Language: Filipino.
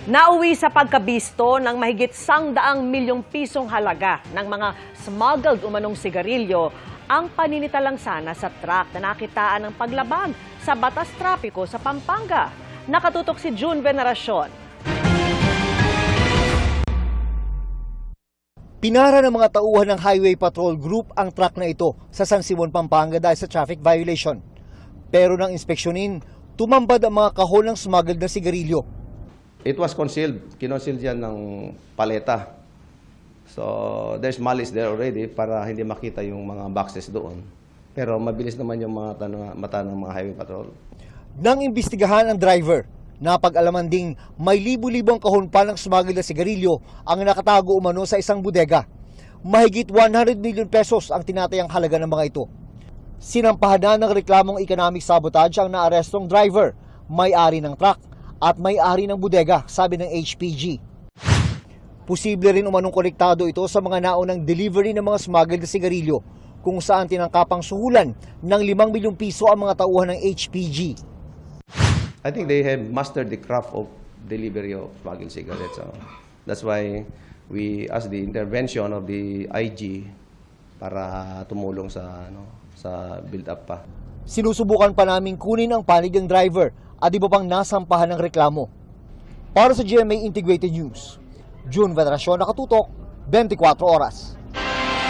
Nauwi sa pagkabisto ng mahigit 100 milyong pisong halaga ng mga smuggled umanong sigarilyo ang paninitalang sana sa truck na nakitaan ng paglabag sa batas trapiko sa Pampanga. Nakatutok si June Veneracion. Pinara ng mga tauhan ng Highway Patrol Group ang truck na ito sa San Simon, Pampanga dahil sa traffic violation. Pero nang inspeksyonin, tumambad ang mga kahon ng smuggled na sigarilyo. It was concealed. Kinoncealed yan ng paleta. So, there's malice there already para hindi makita yung mga boxes doon. Pero mabilis naman yung mga mata ng mga highway patrol. Nang imbestigahan ang driver, napag-alaman ding may libu-libong kahon pa ng smuggled na sigarilyo ang nakatago umano sa isang bodega. Mahigit 100 million pesos ang tinatayang halaga ng mga ito. Sinampahan na ng reklamong economic sabotage ang naarestong driver, may-ari ng truck, at may-ari ng bodega, sabi ng HPG. Posible rin umanong konektado ito sa mga naunang delivery ng mga smuggled na sigarilyo kung saan tinangkapang suhulan ng 5 milyong piso ang mga tauhan ng HPG. I think they have mastered the craft of delivery of smuggled cigarettes. So that's why we asked the intervention of the IG para tumulong sa build-up pa. Sinusubukan pa naming kunin ang panig ng driver at iba pang nasampahan ng reklamo. Para sa GMA Integrated News, June Veneracion, nakatutok, 24 oras.